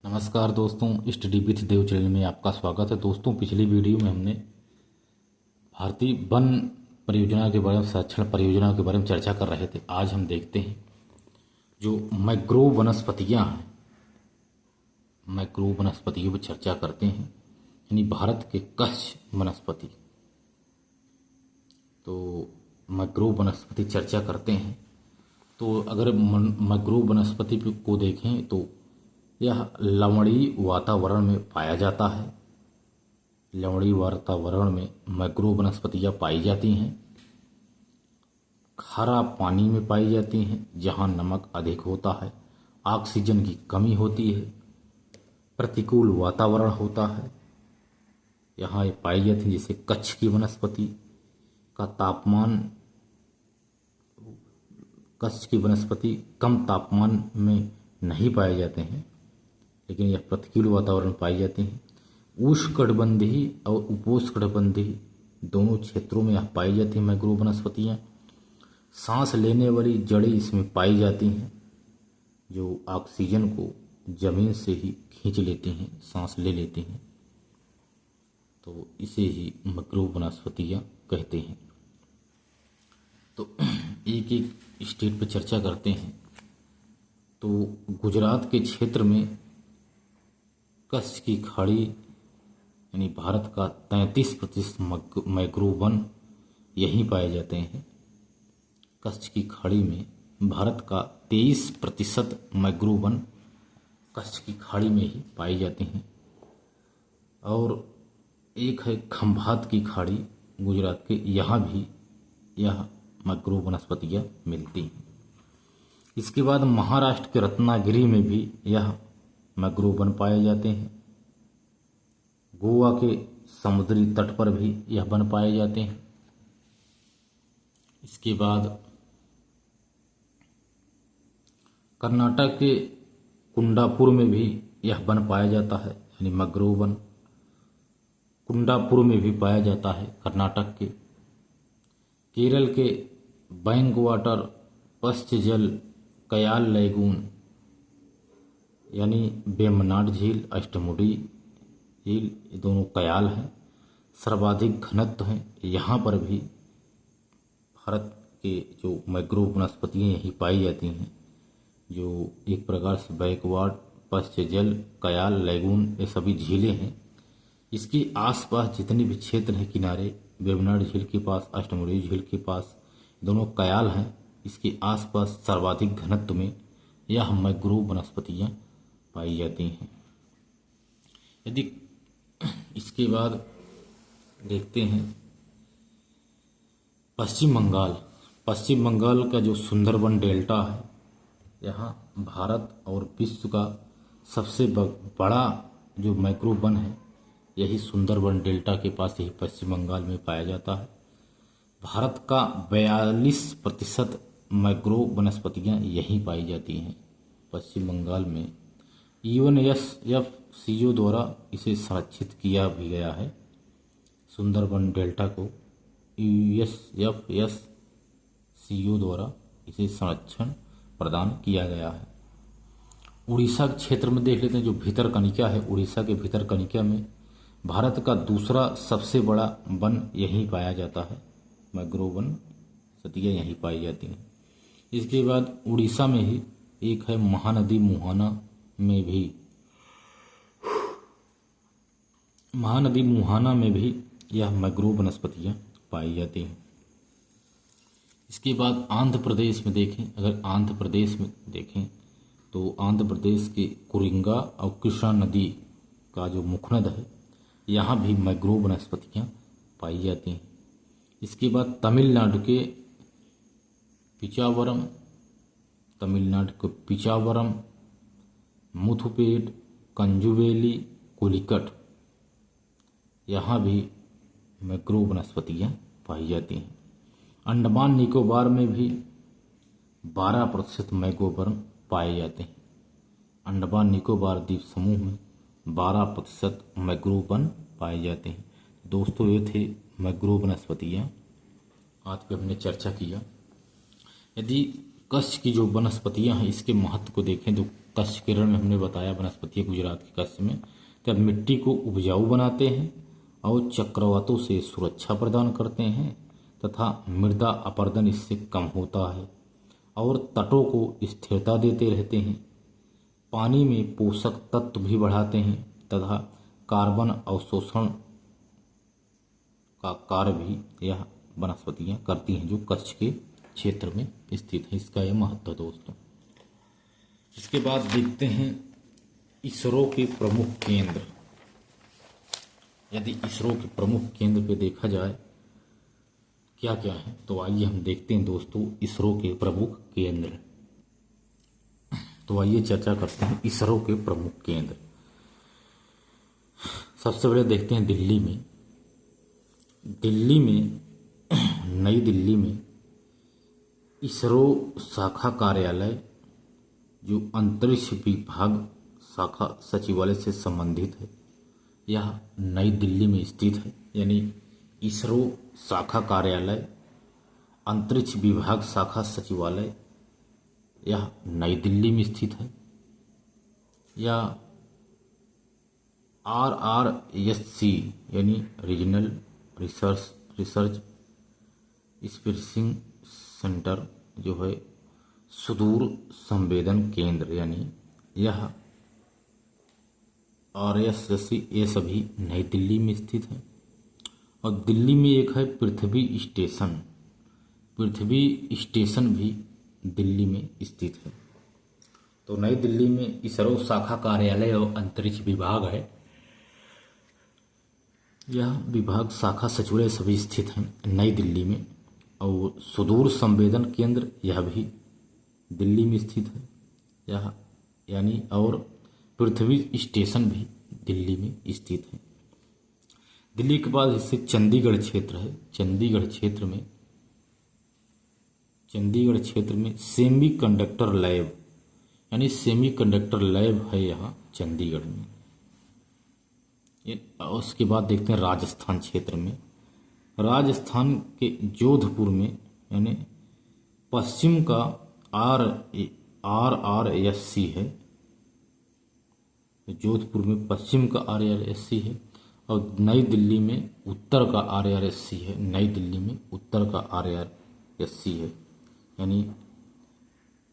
नमस्कार दोस्तों, study with Dev channel में आपका स्वागत है। दोस्तों, पिछली वीडियो में हमने भारतीय वन परियोजना के बारे में, संरक्षण परियोजना के बारे में चर्चा कर रहे थे। आज हम देखते हैं जो मैंग्रोव वनस्पतियां हैं, मैंग्रोव वनस्पतियों पर चर्चा करते हैं, यानी भारत के कच्छ वनस्पति। तो मैंग्रोव वनस्पति चर्चा करते हैं। तो अगर मैंग्रोव वनस्पति को देखें तो यह लवणीय वातावरण में पाया जाता है। लवणीय वातावरण में मैंग्रोव वनस्पतियां पाई जाती हैं। खारा पानी में पाई जाती हैं जहां नमक अधिक होता है, ऑक्सीजन की कमी होती है, प्रतिकूल वातावरण होता है, यहाँ ये पाई जाती हैं। जैसे कच्छ की वनस्पति का तापमान, कच्छ की वनस्पति कम तापमान में नहीं पाए जाते हैं, लेकिन यह प्रतिकूल वातावरण पाई जाती हैं। उष्णकटिबंधीय और उपोष्णकटिबंधीय दोनों क्षेत्रों में यह पाई जाती हैं मैंग्रोव वनस्पतियाँ। सांस लेने वाली जड़ें इसमें पाई जाती हैं जो ऑक्सीजन को जमीन से ही खींच लेती हैं, सांस ले लेती हैं। तो इसे ही मैंग्रोव वनस्पतियाँ कहते हैं। तो एक एक स्टेट पर चर्चा करते हैं। तो गुजरात के क्षेत्र में कच्छ की खाड़ी यानी भारत का 33% मैंग्रोव वन यहीं पाए जाते हैं। कच्छ की खाड़ी में भारत का 23% मैंग्रोव वन कच्छ की खाड़ी में ही पाई जाते हैं। और एक है खंभात की खाड़ी गुजरात के, यहाँ भी यह मैंग्रोव वनस्पतियाँ मिलती हैं। इसके बाद महाराष्ट्र के रत्नागिरी में भी यह मैंग्रोव वन पाए जाते हैं। गोवा के समुद्री तट पर भी यह वन पाए जाते हैं। इसके बाद कर्नाटक के कुंडापुर में भी यह वन पाया जाता है, यानी मैंग्रोव वन कुंडापुर में भी पाया जाता है कर्नाटक के। केरल के बैंक वाटर, पश्च जल, कयाल लैगून यानी वेम्बनाड झील, अष्टमुडी झील, ये दोनों कयाल हैं, सर्वाधिक घनत्व हैं। यहाँ पर भी भारत के जो मैंग्रोव वनस्पतियाँ यहीं पाई जाती हैं, जो एक प्रकार से बैकवार्ड, पश्च जल, कयाल लैगून, ये सभी झीलें हैं। इसके आसपास जितने भी क्षेत्र हैं किनारे, वेम्बनाड झील के पास, अष्टमुडी झील के पास, दोनों कयाल हैं। इसके आसपास सर्वाधिक घनत्व में यह मैंग्रोव वनस्पतियाँ पाई जाती हैं। यदि इसके बाद देखते हैं पश्चिम बंगाल। पश्चिम बंगाल का जो सुंदरबन डेल्टा है, यहाँ भारत और विश्व का सबसे बड़ा जो मैंग्रोव वन है, यही सुंदरबन डेल्टा के पास, यही पश्चिम बंगाल में पाया जाता है। भारत का 42% मैंग्रोव वनस्पतियाँ यहीं पाई जाती हैं पश्चिम बंगाल में। UNESCO द्वारा इसे संरक्षित किया भी गया है। सुंदरबन डेल्टा को UNESCO द्वारा इसे संरक्षण प्रदान किया गया है। उड़ीसा के क्षेत्र में देख लेते हैं, जो भितरकनिका है, उड़ीसा के भितरकनिका में भारत का दूसरा सबसे बड़ा वन यहीं पाया जाता है। मैंग्रोव वनस्पतियाँ यहीं पाई जाती हैं। इसके बाद उड़ीसा में ही एक है महानदी मुहाना में भी, महानदी मुहाना में भी यह मैंग्रोव वनस्पतियाँ पाई जाती हैं। इसके बाद आंध्र प्रदेश में देखें, अगर आंध्र प्रदेश में देखें तो आंध्र प्रदेश के कुरिंगा और कृष्णा नदी का जो मुखनद है, यहाँ भी मैंग्रोव वनस्पतियाँ पाई जाती हैं। इसके बाद तमिलनाडु के पिचावरम, मुथुपेट, कंजुवेली, कोलिकट, यहाँ भी मैंग्रोव वनस्पतियाँ पाई जाती हैं। अंडमान निकोबार में भी 12% मैंग्रोव वन पाए जाते हैं। अंडमान निकोबार द्वीप समूह में 12% मैंग्रोव वन पाए जाते हैं। दोस्तों, ये थे मैंग्रोव वनस्पतियाँ, आज पे हमने चर्चा किया। यदि कच्छ की जो वनस्पतियाँ हैं, इसके महत्व को देखें तो कच्छ केरल में हमने बताया, वनस्पति है गुजरात के कच्छ में। तब मिट्टी को उपजाऊ बनाते हैं और चक्रवातों से सुरक्षा प्रदान करते हैं तथा मृदा अपरदन इससे कम होता है और तटों को स्थिरता देते रहते हैं। पानी में पोषक तत्व भी बढ़ाते हैं तथा कार्बन अवशोषण का कार्य भी यह वनस्पतियां करती हैं जो कच्छ के क्षेत्र में स्थित है। इसका यह महत्व है दोस्तों। इसके बाद देखते हैं इसरो के प्रमुख केंद्र। यदि इसरो के प्रमुख केंद्र पे देखा जाए क्या क्या है, तो आइए हम देखते हैं दोस्तों इसरो के प्रमुख केंद्र। तो आइए चर्चा करते हैं इसरो के प्रमुख केंद्र। सबसे पहले देखते हैं दिल्ली में। नई दिल्ली में इसरो शाखा कार्यालय जो अंतरिक्ष विभाग शाखा सचिवालय से संबंधित है, यह नई दिल्ली में स्थित है। यानी इसरो शाखा कार्यालय अंतरिक्ष विभाग शाखा सचिवालय यह नई दिल्ली में स्थित है। यह RRSC यानी रीजनल रिसर्च स्पेसिंग सेंटर जो है सुदूर संवेदन केंद्र, यानी यह RSSC ये सभी नई दिल्ली में स्थित है। और दिल्ली में एक है पृथ्वी स्टेशन भी दिल्ली में स्थित है। तो नई दिल्ली में इसरो शाखा कार्यालय और अंतरिक्ष विभाग है, यह विभाग शाखा सचिवालय सभी स्थित हैं नई दिल्ली में। और सुदूर संवेदन केंद्र यह भी दिल्ली में स्थित है यह, यानी और पृथ्वी स्टेशन भी दिल्ली में स्थित है। दिल्ली के बाद इससे चंडीगढ़ क्षेत्र है। चंडीगढ़ क्षेत्र में सेमीकंडक्टर लैब यानी सेमीकंडक्टर लैब है यहाँ चंडीगढ़ में। उसके बाद देखते हैं राजस्थान क्षेत्र में। राजस्थान के जोधपुर में यानी पश्चिम का RRSC है। जोधपुर में पश्चिम का RRSC है और नई दिल्ली में उत्तर का RRSC है। नई दिल्ली में उत्तर का RRSC है, यानी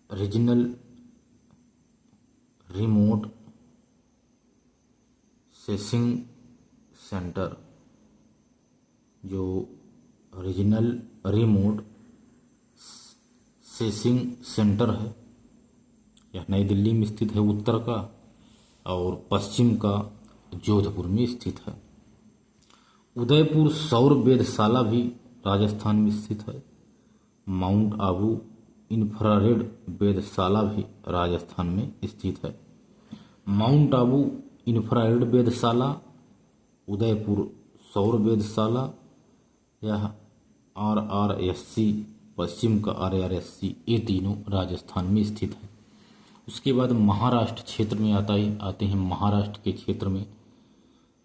रीजनल रिमोट सेंसिंग सेंटर, जो रीजनल रिमोट सेंसिंग सेंटर है यह नई दिल्ली में स्थित है उत्तर का, और पश्चिम का जोधपुर में स्थित है। उदयपुर सौर वेधशाला भी राजस्थान में स्थित है। माउंट आबू इंफ्रारेड वेधशाला भी राजस्थान में स्थित है। माउंट आबू इंफ्रारेड वेधशाला, उदयपुर सौर वेधशाला, यह RRSC पश्चिम का RRSC, ये तीनों राजस्थान में स्थित है। उसके बाद महाराष्ट्र क्षेत्र में आते हैं। महाराष्ट्र के क्षेत्र में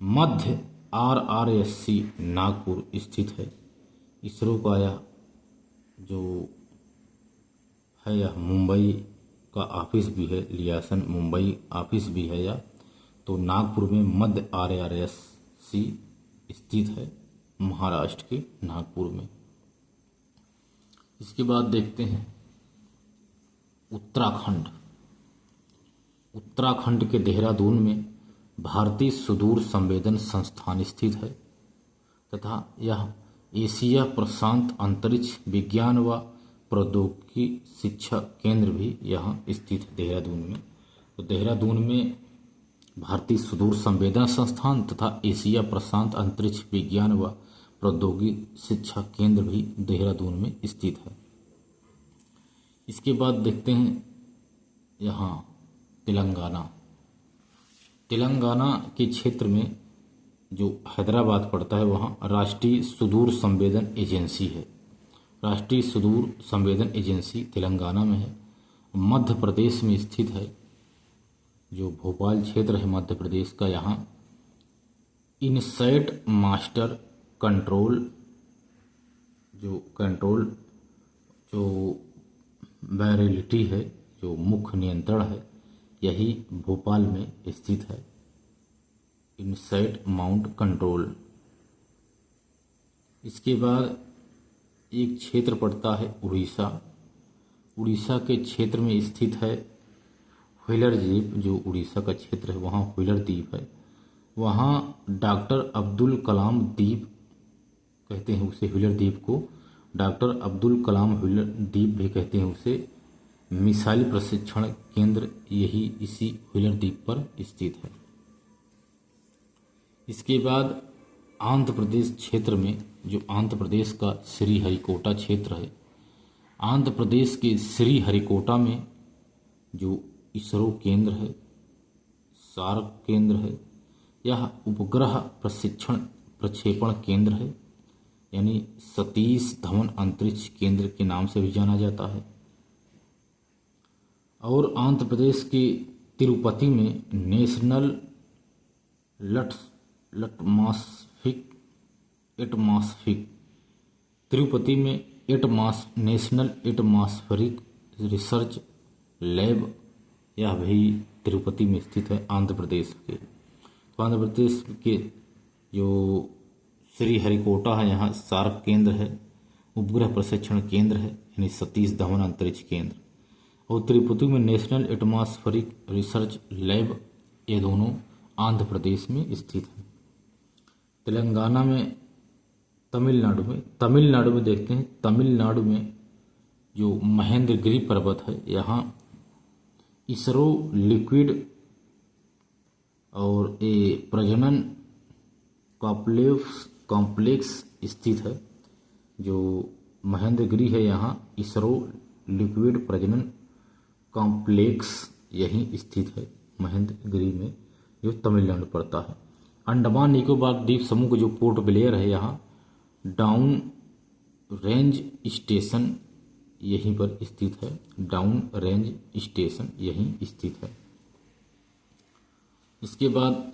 मध्य RRSC नागपुर स्थित है। इसरो का यह जो है यह मुंबई का ऑफिस भी है, लियासन मुंबई ऑफिस भी है यह। तो नागपुर में मध्य RRSC स्थित है महाराष्ट्र के नागपुर में। इसके बाद देखते हैं उत्तराखंड के देहरादून में भारतीय सुदूर संवेदन संस्थान स्थित है तथा यह एशिया प्रशांत अंतरिक्ष विज्ञान व प्रौद्योगिकी शिक्षा केंद्र भी यहाँ स्थित है देहरादून में। तो देहरादून में भारतीय सुदूर संवेदन संस्थान तथा एशिया प्रशांत अंतरिक्ष विज्ञान व प्रौद्योगिकी शिक्षा केंद्र भी देहरादून में स्थित है। इसके बाद देखते हैं यहाँ तेलंगाना के क्षेत्र में जो हैदराबाद पड़ता है वहाँ राष्ट्रीय सुदूर संवेदन एजेंसी है। राष्ट्रीय सुदूर संवेदन एजेंसी तेलंगाना में है। मध्य प्रदेश में स्थित है जो भोपाल क्षेत्र है मध्य प्रदेश का, यहाँ इनसैट मास्टर कंट्रोल जो वायरलिटी है, जो मुख्य नियंत्रण है, यही भोपाल में स्थित है। INSAT mount control. इसके बाद एक क्षेत्र पड़ता है उड़ीसा। उड़ीसा के क्षेत्र में स्थित है व्हीलर द्वीप। जो उड़ीसा का क्षेत्र है वहाँ व्हीलर द्वीप है। वहाँ डॉक्टर अब्दुल कलाम द्वीप कहते हैं उसे, व्हीलर द्वीप को डॉक्टर अब्दुल कलाम व्हीलर द्वीप भी कहते हैं उसे। मिसाइल प्रशिक्षण केंद्र यही इसी व्हीलर द्वीप पर स्थित है। इसके बाद आंध्र प्रदेश क्षेत्र में, जो आंध्र प्रदेश का श्रीहरिकोटा क्षेत्र है, आंध्र प्रदेश के श्रीहरिकोटा में जो इसरो केंद्र है, सार्क केंद्र है, यह उपग्रह प्रक्षेपण केंद्र है, यानी सतीश धवन अंतरिक्ष केंद्र के नाम से भी जाना जाता है। और आंध्र प्रदेश के तिरुपति में नेशनल एटमॉस्फिक तिरुपति में नेशनल एटमॉस्फेरिक रिसर्च लैब, यह भी तिरुपति में स्थित है आंध्र प्रदेश के। तो आंध्र प्रदेश के जो श्रीहरिकोटा है, यहाँ सार्क केंद्र है, उपग्रह प्रशिक्षण केंद्र है, यानी सतीश धवन अंतरिक्ष केंद्र। और तिरुपति में नेशनल एटमॉस्फेरिक रिसर्च लैब, ये दोनों आंध्र प्रदेश में स्थित है। तेलंगाना में, तमिलनाडु में देखते हैं। तमिलनाडु में जो महेंद्रगिरी पर्वत है, यहाँ इसरो लिक्विड और ए प्रजनन कॉम्प्लेक्स स्थित है। जो महेंद्रगिरी है, यहाँ इसरो लिक्विड प्रजनन कॉम्प्लेक्स यहीं स्थित है महेंद्रगिरी में, जो तमिलनाडु पड़ता है। अंडमान निकोबार द्वीप समूह का जो पोर्ट ब्लेयर है, यहाँ डाउन रेंज स्टेशन यहीं पर स्थित है। डाउन रेंज स्टेशन यहीं स्थित है। इसके बाद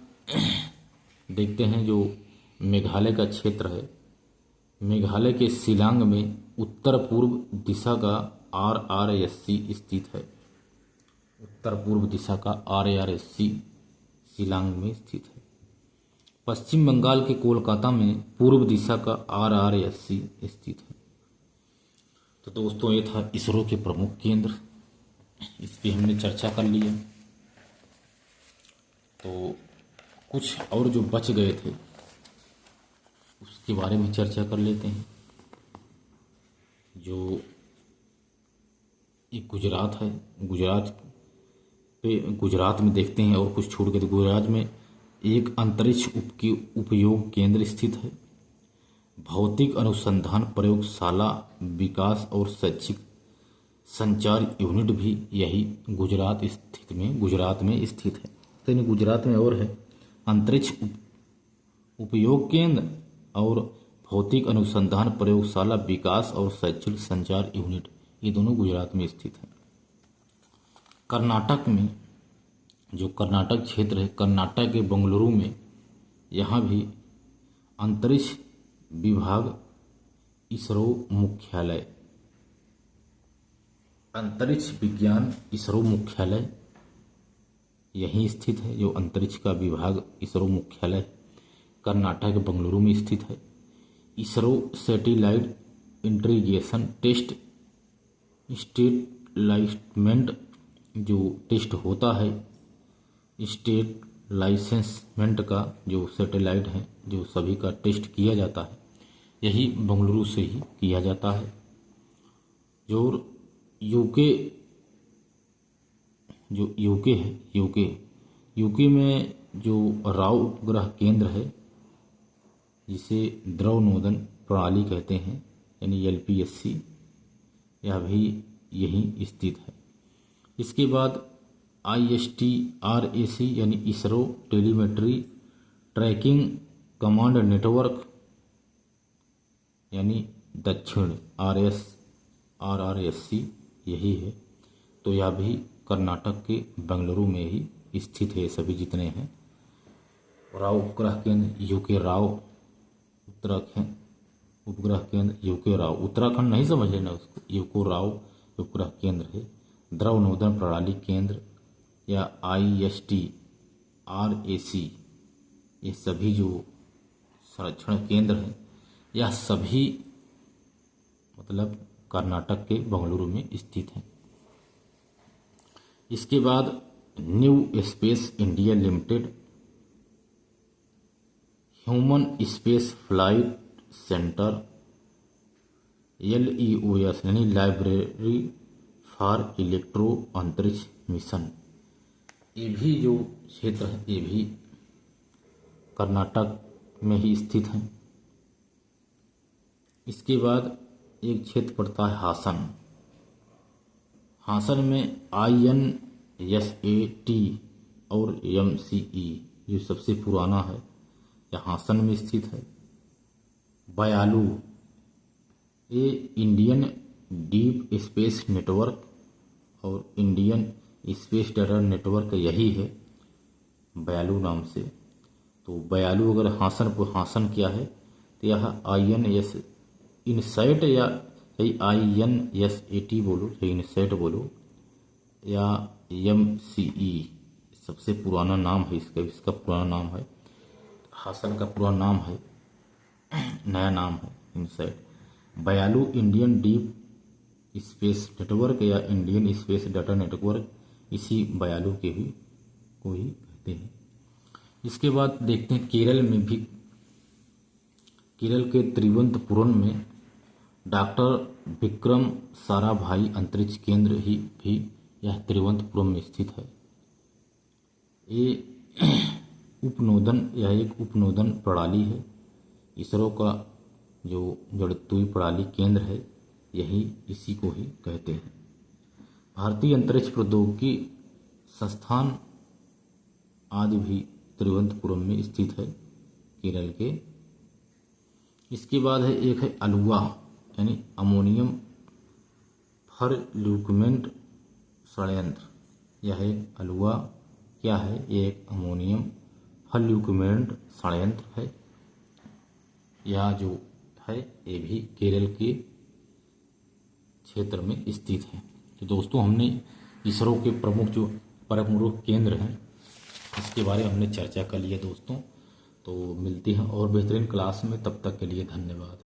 देखते हैं जो मेघालय का क्षेत्र है। मेघालय के शिलांग में उत्तर पूर्व दिशा का RRSC स्थित है। उत्तर पूर्व दिशा का RRSC शिलांग में स्थित है। पश्चिम बंगाल के कोलकाता में पूर्व दिशा का RRSC स्थित है। तो दोस्तों, ये था इसरो के प्रमुख केंद्र, इस पर हमने चर्चा कर लिया। तो कुछ और जो बच गए थे उसके बारे में चर्चा कर लेते हैं। जो एक गुजरात है, गुजरात में देखते हैं, और कुछ छूट गए। तो गुजरात में एक अंतरिक्ष उपयोग केंद्र स्थित है। भौतिक अनुसंधान प्रयोगशाला, विकास और शैक्षिक संचार यूनिट भी यही गुजरात में स्थित है। तो गुजरात में और है अंतरिक्ष उपयोग केंद्र और भौतिक अनुसंधान प्रयोगशाला, विकास और शैक्षिक संचार यूनिट, ये दोनों गुजरात में स्थित है। कर्नाटक में, जो कर्नाटक क्षेत्र है, कर्नाटक के बेंगलुरु में, यहाँ भी अंतरिक्ष विभाग इसरो मुख्यालय, अंतरिक्ष विज्ञान इसरो मुख्यालय यहीं स्थित है। जो अंतरिक्ष का विभाग इसरो मुख्यालय कर्नाटक बेंगलुरु में स्थित है। इसरो सैटेलाइट इंटीग्रेशन टेस्ट स्टेटलाइजमेंट जो टेस्ट होता है, स्टेट लाइसेंसमेंट का जो सैटेलाइट है, जो सभी का टेस्ट किया जाता है, यही बेंगलुरु से ही किया जाता है। जो यूके है, यूके में जो राव उपग्रह केंद्र है, जिसे द्रव नोदन प्रणाली कहते हैं, यानी LPSC, यह भी यहीं स्थित है। इसके बाद ISTRAC यानी ISRO telemetry tracking command network, यानी दक्षिण RRSC यही है। तो यह भी कर्नाटक के बेंगलुरु में ही स्थित है। सभी जितने हैं राव उपग्रह केंद्र यूके राव, उत्तराखंड उपग्रह केंद्र यूके राव, उत्तराखंड नहीं समझ लेना उसको, यूको राव उपग्रह केंद्र है। द्रव नोदन प्रणाली केंद्र या IST, RAC, ये सभी जो संरक्षण केंद्र हैं यह सभी मतलब कर्नाटक के बेंगलुरु में स्थित हैं। इसके बाद new space India limited, human space flight centre, LEOS यानी लाइब्रेरी फॉर इलेक्ट्रो अंतरिक्ष मिशन, ये भी जो क्षेत्र है ये भी कर्नाटक में ही स्थित हैं। इसके बाद एक क्षेत्र पड़ता है हासन। हासन में INSAT और MCE जो सबसे पुराना है यह हासन में स्थित है। बयालू, ये इंडियन डीप स्पेस नेटवर्क और इंडियन स्पेस डाटा नेटवर्क यही है बयालू नाम से। तो बयालू अगर हासन क्या है तो यह INS इनसैट या INSAT बोलो या इनसैट बोलो या MCE सबसे पुराना नाम है इसका पुराना नाम है। हासन का पुराना नाम है, नया नाम है INSAT. Byalalu Indian deep space network या इंडियन स्पेस डाटा नेटवर्क इसी बयालू के भी को ही कहते हैं। इसके बाद देखते हैं केरल में भी, केरल के तिरुवनंतपुरम में डॉक्टर विक्रम साराभाई अंतरिक्ष केंद्र ही भी यह तिरुवनंतपुरम में स्थित है। ये एक उपनोदन प्रणाली है। इसरो का जो जड़त्वीय प्रणाली केंद्र है यही इसी को ही कहते हैं। भारतीय अंतरिक्ष प्रौद्योगिकी संस्थान आदि भी तिरुवनंतपुरम में स्थित है केरल के। इसके बाद है एक है अलुआ यानी अमोनियम फरल्यूकमेंट षड्यंत्र। यह एक अलुआ क्या है, ये एक अमोनियम फरल्यूकमेंट षड्यंत्र है। यह जो है ये भी केरल के क्षेत्र में स्थित है। तो दोस्तों हमने इसरो के प्रमुख केंद्र हैं इसके बारे में हमने चर्चा कर लिया दोस्तों। तो मिलते हैं और बेहतरीन क्लास में, तब तक के लिए धन्यवाद।